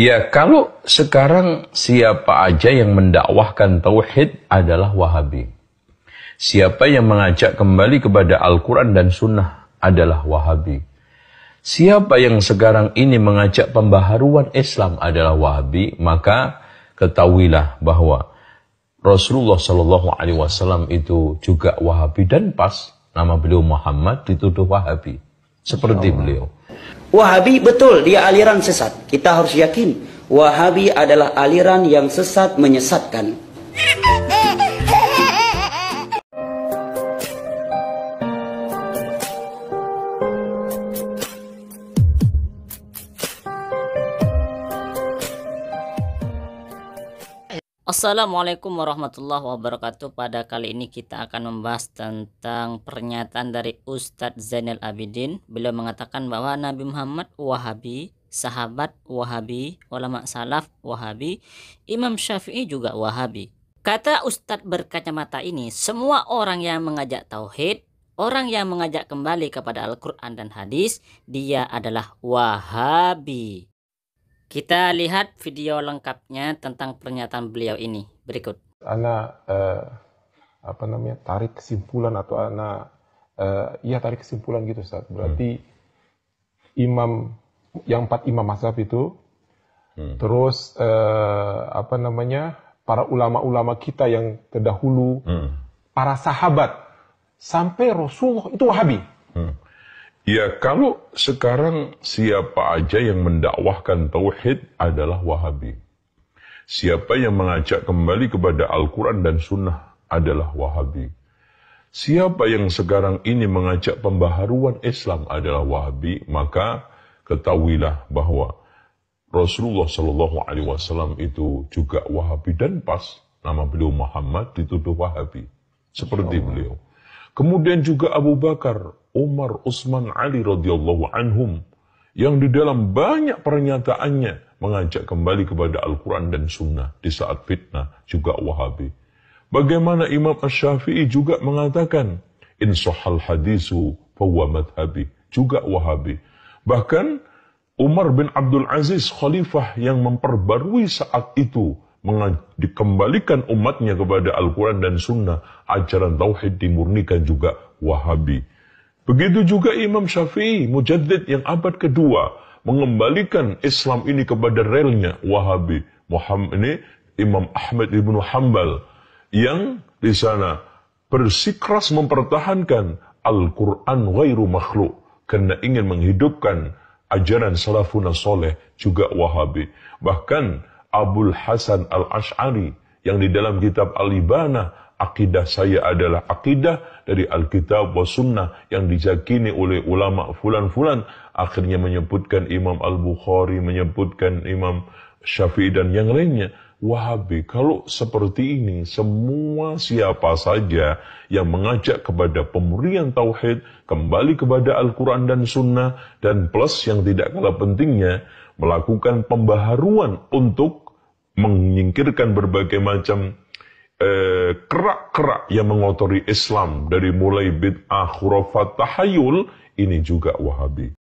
Ya, kalau sekarang siapa aja yang mendakwahkan tauhid adalah Wahabi. Siapa yang mengajak kembali kepada Al-Quran dan Sunnah adalah Wahabi. Siapa yang sekarang ini mengajak pembaharuan Islam adalah Wahabi, maka ketahuilah bahwa Rasulullah SAW itu juga Wahabi, dan pas nama beliau Muhammad dituduh Wahabi seperti beliau. Wahabi betul, dia aliran sesat. Kita harus yakin Wahabi adalah aliran yang sesat menyesatkan. Assalamualaikum warahmatullahi wabarakatuh. Pada kali ini kita akan membahas tentang pernyataan dari Ustadz Zainal Abidin. Beliau mengatakan bahwa Nabi Muhammad Wahabi, sahabat Wahabi, ulama salaf Wahabi, Imam Syafi'i juga Wahabi. Kata Ustadz berkacamata ini, semua orang yang mengajak tauhid, orang yang mengajak kembali kepada Al-Quran dan hadis, dia adalah Wahabi. Kita lihat video lengkapnya tentang pernyataan beliau ini berikut. Ana tarik kesimpulan atau tarik kesimpulan gitu, Ustaz. Berarti empat imam mazhab itu, terus para ulama-ulama kita yang terdahulu, para sahabat sampai Rasulullah itu Wahabi. Ya, kalau sekarang siapa aja yang mendakwahkan tauhid adalah Wahabi. Siapa yang mengajak kembali kepada Al-Quran dan Sunnah adalah Wahabi. Siapa yang sekarang ini mengajak pembaharuan Islam adalah Wahabi, maka ketahuilah bahwa Rasulullah SAW itu juga Wahabi, dan pas nama beliau Muhammad dituduh Wahabi seperti beliau. Kemudian juga Abu Bakar, Umar, Utsman, Ali radhiyallahu anhum, yang di dalam banyak pernyataannya mengajak kembali kepada Al-Quran dan Sunnah di saat fitnah, juga Wahabi. Bagaimana Imam Asy-Syafi'i juga mengatakan, in sahal hadisu fahuwa madhabi, juga Wahabi. Bahkan Umar bin Abdul Aziz, khalifah yang memperbarui saat itu, dikembalikan umatnya kepada Al-Quran dan Sunnah, ajaran tauhid dimurnikan, juga Wahabi. Begitu juga Imam Syafi'i, mujaddid yang abad kedua, mengembalikan Islam ini kepada relnya, Wahabi. Imam Ahmad ibn Hanbal, yang di sana bersikeras mempertahankan Al-Quran ghairu makhluk, karena ingin menghidupkan ajaran salafun soleh, juga Wahabi. Bahkan Abul Hasan Al-Ash'ari, yang di dalam kitab Al-Ibana, akidah saya adalah akidah dari Alkitab wa Sunnah, yang diyakini oleh ulama fulan-fulan, akhirnya menyebutkan Imam Al-Bukhari, menyebutkan Imam Syafi'i dan yang lainnya, Wahabi. Kalau seperti ini, semua siapa saja yang mengajak kepada pemurnian tauhid, kembali kepada Al-Quran dan Sunnah, dan plus yang tidak kalah pentingnya, melakukan pembaharuan untuk menyingkirkan berbagai macam kerak-kerak yang mengotori Islam, dari mulai bid'ah, khurafat, tahayul, ini juga Wahabi.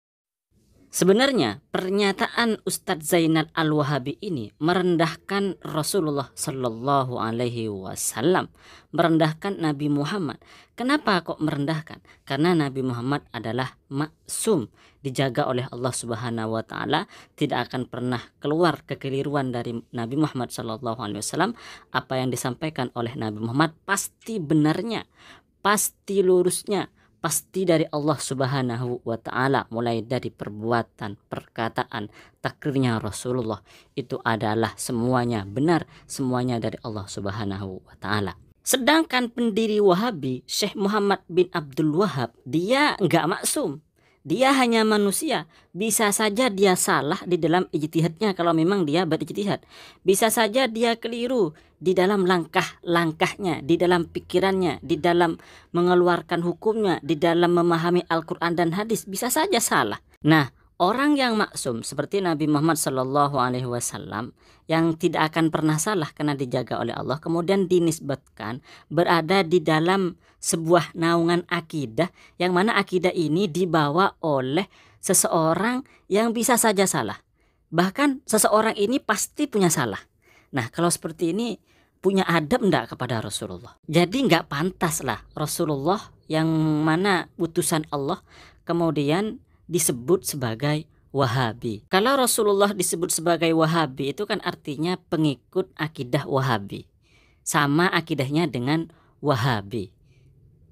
Sebenarnya pernyataan Ustadz Zainal Al-Wahabi ini merendahkan Rasulullah Sallallahu Alaihi Wasallam, merendahkan Nabi Muhammad. Kenapa kok merendahkan? Karena Nabi Muhammad adalah maksum, dijaga oleh Allah Subhanahu Wa Taala, tidak akan pernah keluar kekeliruan dari Nabi Muhammad Sallallahu Alaihi Wasallam. Apa yang disampaikan oleh Nabi Muhammad pasti benarnya, pasti lurusnya, pasti dari Allah Subhanahu wa Ta'ala, mulai dari perbuatan, perkataan, takrirnya Rasulullah, itu adalah semuanya benar, semuanya dari Allah Subhanahu wa Ta'ala. Sedangkan pendiri Wahabi, Syekh Muhammad bin Abdul Wahab, dia enggak maksum. Dia hanya manusia. Bisa saja dia salah di dalam ijtihadnya kalau memang dia berijtihad. Bisa saja dia keliru di dalam langkah-langkahnya, di dalam pikirannya, di dalam mengeluarkan hukumnya, di dalam memahami Al-Quran dan hadis. Bisa saja salah. Nah, orang yang maksum seperti Nabi Muhammad SAW yang tidak akan pernah salah karena dijaga oleh Allah, kemudian dinisbatkan berada di dalam sebuah naungan akidah, yang mana akidah ini dibawa oleh seseorang yang bisa saja salah. Bahkan seseorang ini pasti punya salah. Nah, kalau seperti ini punya adab enggak kepada Rasulullah? Jadi enggak pantas lah Rasulullah yang mana utusan Allah kemudian disebut sebagai Wahabi. Kalau Rasulullah disebut sebagai Wahabi itu kan artinya pengikut akidah Wahabi. Sama akidahnya dengan Wahabi.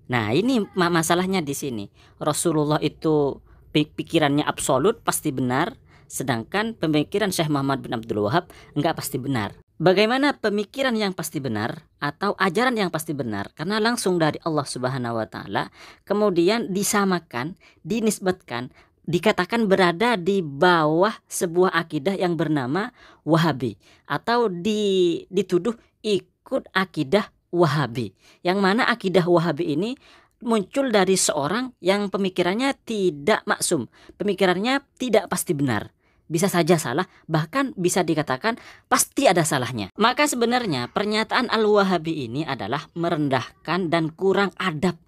Nah, ini masalahnya di sini. Rasulullah itu pikirannya absolut pasti benar, sedangkan pemikiran Syekh Muhammad bin Abdul Wahab enggak pasti benar. Bagaimana pemikiran yang pasti benar atau ajaran yang pasti benar? Karena langsung dari Allah Subhanahu wa taala, kemudian disamakan, dinisbatkan, dikatakan berada di bawah sebuah akidah yang bernama Wahabi atau dituduh ikut akidah Wahabi. Yang mana akidah Wahabi ini muncul dari seorang yang pemikirannya tidak maksum, pemikirannya tidak pasti benar. Bisa saja salah, bahkan bisa dikatakan pasti ada salahnya. Maka sebenarnya pernyataan Al-Wahabi ini adalah merendahkan dan kurang adab,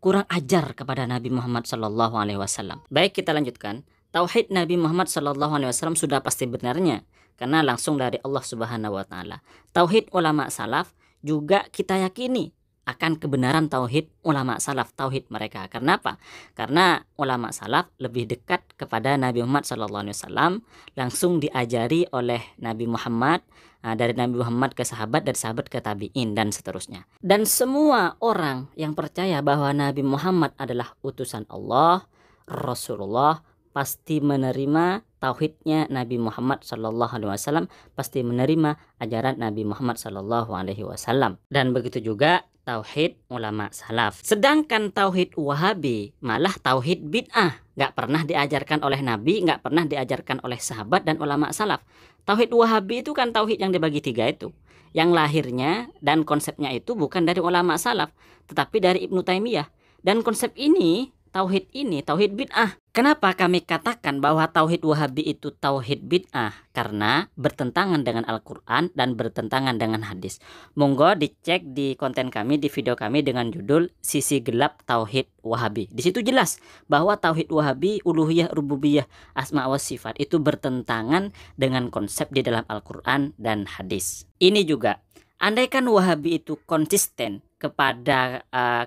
kurang ajar kepada Nabi Muhammad SAW. Baik, kita lanjutkan. Tauhid Nabi Muhammad SAW sudah pasti benarnya, karena langsung dari Allah Subhanahu wa taala. Tauhid ulama salaf juga kita yakini akan kebenaran tauhid ulama salaf, tauhid mereka. Karena apa? Karena ulama salaf lebih dekat kepada Nabi Muhammad SAW, langsung diajari oleh Nabi Muhammad, dari Nabi Muhammad ke sahabat, dari sahabat ke tabi'in, dan seterusnya. Dan semua orang yang percaya bahwa Nabi Muhammad adalah utusan Allah, Rasulullah, pasti menerima tauhidnya Nabi Muhammad SAW, pasti menerima ajaran Nabi Muhammad SAW. Dan begitu juga tauhid ulama salaf. Sedangkan tauhid Wahabi malah tauhid bid'ah, nggak pernah diajarkan oleh Nabi, nggak pernah diajarkan oleh sahabat dan ulama salaf. Tauhid Wahabi itu kan tauhid yang dibagi tiga itu, yang lahirnya dan konsepnya itu bukan dari ulama salaf, tetapi dari Ibnu Taimiyah. Dan konsep ini, tauhid bid'ah. Kenapa kami katakan bahwa tauhid Wahabi itu tauhid bid'ah? Karena bertentangan dengan Al-Quran dan bertentangan dengan hadis. Monggo dicek di konten kami, di video kami dengan judul Sisi Gelap Tauhid Wahabi. Di situ jelas bahwa tauhid Wahabi, uluhiyah, rububiyah, asma wa sifat itu bertentangan dengan konsep di dalam Al-Quran dan hadis. Ini juga, andaikan Wahabi itu konsisten kepada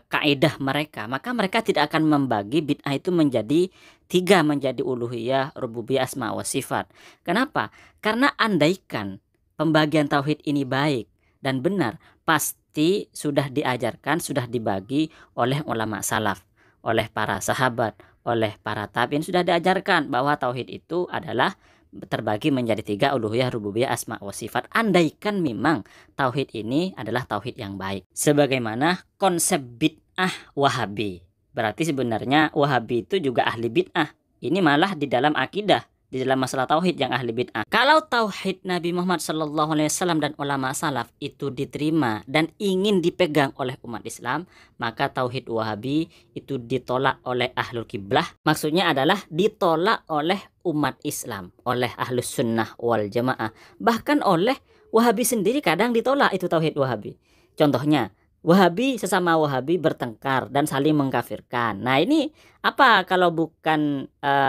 kaidah mereka, maka mereka tidak akan membagi bid'ah itu menjadi tiga, menjadi uluhiyah, rububiyah, asma wa sifat. Kenapa? Karena andaikan pembagian tauhid ini baik dan benar, pasti sudah diajarkan, sudah dibagi oleh ulama salaf, oleh para sahabat, oleh para tabi'in, sudah diajarkan bahwa tauhid itu adalah terbagi menjadi tiga, uluhiyah, rububiyah, asma wa sifat. Andaikan memang tauhid ini adalah tauhid yang baik, sebagaimana konsep bid'ah Wahabi. Berarti sebenarnya Wahabi itu juga ahli bid'ah. Ini malah di dalam akidah, di dalam masalah tauhid yang ahli bid'ah. Kalau tauhid Nabi Muhammad SAW dan ulama salaf itu diterima dan ingin dipegang oleh umat Islam, maka tauhid Wahabi itu ditolak oleh ahlul kiblah. Maksudnya adalah ditolak oleh umat Islam, oleh ahlus sunnah wal jamaah. Bahkan oleh Wahabi sendiri kadang ditolak itu tauhid Wahabi. Contohnya, Wahabi sesama Wahabi bertengkar dan saling mengkafirkan. Nah, ini apa kalau bukan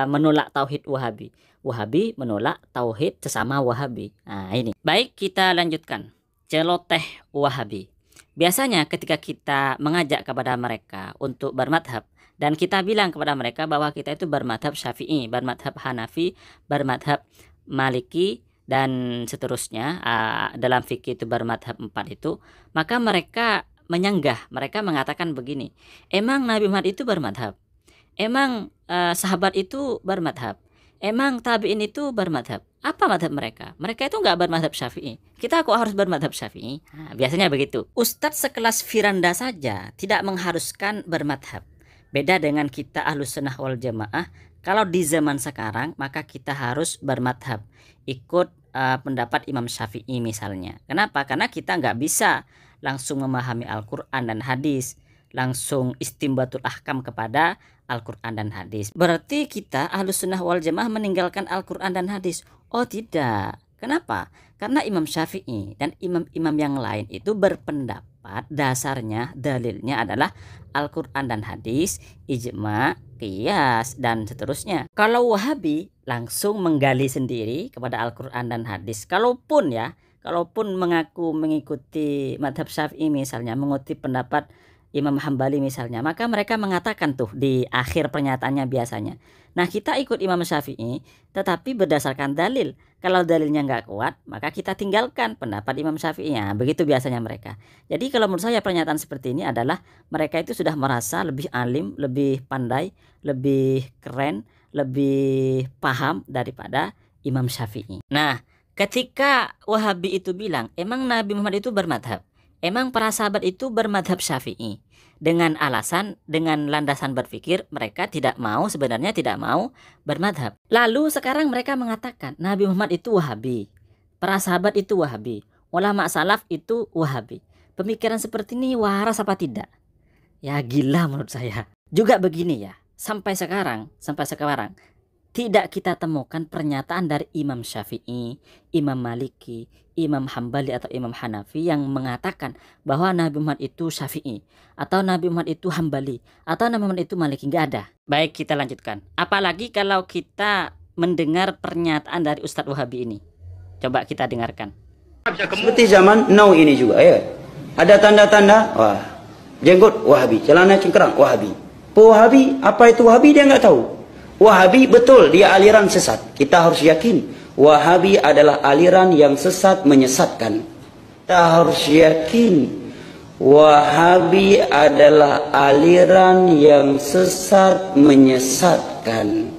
menolak tauhid Wahabi? Wahabi menolak tauhid sesama Wahabi. Nah, ini. Baik, kita lanjutkan. Celoteh Wahabi. Biasanya ketika kita mengajak kepada mereka untuk bermadhab, dan kita bilang kepada mereka bahwa kita itu bermadhab Syafi'i, bermadhab Hanafi, bermadhab Maliki, dan seterusnya, dalam fikih itu bermadhab 4 itu, maka mereka menyanggah, mereka mengatakan begini, emang Nabi Muhammad itu bermadhab, emang sahabat itu bermadhab, emang tabi'in itu bermadhab. Apa madhab mereka? Mereka itu nggak bermadhab Syafi'i, kita kok harus bermadhab Syafi'i? Nah, biasanya begitu. Ustadz sekelas Firanda saja tidak mengharuskan bermadhab. Beda dengan kita Ahlus Sunnah wal Jamaah. Kalau di zaman sekarang maka kita harus bermadhab, ikut pendapat Imam Syafi'i misalnya. Kenapa? Karena kita nggak bisa langsung memahami Al-Quran dan hadis, langsung istimbatul ahkam kepada Al-Quran dan hadis. Berarti kita Ahlus Sunnah wal Jamaah meninggalkan Al-Quran dan hadis? Oh tidak. Kenapa? Karena Imam Syafi'i dan imam-imam yang lain itu berpendapat dasarnya, dalilnya adalah Al-Quran dan hadis, ijma, qiyas, dan seterusnya. Kalau Wahabi langsung menggali sendiri kepada Al-Quran dan hadis. Kalaupun mengaku mengikuti madhab Syafi'i misalnya, mengikuti pendapat Imam Hambali misalnya, maka mereka mengatakan tuh di akhir pernyataannya biasanya, nah kita ikut Imam Syafi'i tetapi berdasarkan dalil. Kalau dalilnya nggak kuat, maka kita tinggalkan pendapat Imam Syafi'i. Ya, begitu biasanya mereka. Jadi kalau menurut saya pernyataan seperti ini adalah mereka itu sudah merasa lebih alim, lebih pandai, lebih keren, lebih paham daripada Imam Syafi'i. Nah, ketika Wahabi itu bilang, emang Nabi Muhammad itu bermadhab, emang para sahabat itu bermadhab Syafi'i, dengan alasan, dengan landasan berpikir mereka sebenarnya tidak mau bermadhab. Lalu sekarang mereka mengatakan Nabi Muhammad itu Wahabi, para sahabat itu Wahabi, ulama salaf itu Wahabi. Pemikiran seperti ini waras apa tidak? Ya gila menurut saya. Juga begini ya, sampai sekarang tidak kita temukan pernyataan dari Imam Syafi'i, Imam Maliki, Imam Hambali atau Imam Hanafi yang mengatakan bahwa Nabi Muhammad itu Syafi'i, atau Nabi Muhammad itu Hambali, atau Nabi Muhammad itu Maliki. Nggak ada. Baik, kita lanjutkan. Apalagi kalau kita mendengar pernyataan dari Ustadz Wahabi ini. Coba kita dengarkan. Seperti zaman now ini juga ya. Ada tanda-tanda, wah, jenggot Wahabi, celana cingkrang Wahabi. Wahabi, apa itu Wahabi dia nggak tahu. Wahabi betul dia aliran sesat. Kita harus yakin Wahabi adalah aliran yang sesat menyesatkan. Kita harus yakin Wahabi adalah aliran yang sesat menyesatkan.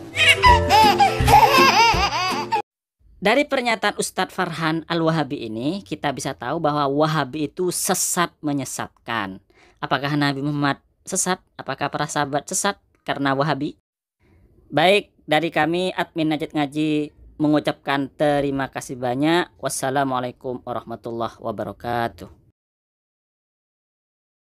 Dari pernyataan Ustadz Farhan Al-Wahabi ini kita bisa tahu bahwa Wahabi itu sesat menyesatkan. Apakah Nabi Muhammad sesat? Apakah para sahabat sesat karena Wahabi? Baik, dari kami admin Najat Ngaji mengucapkan terima kasih banyak. Wassalamualaikum warahmatullahi wabarakatuh.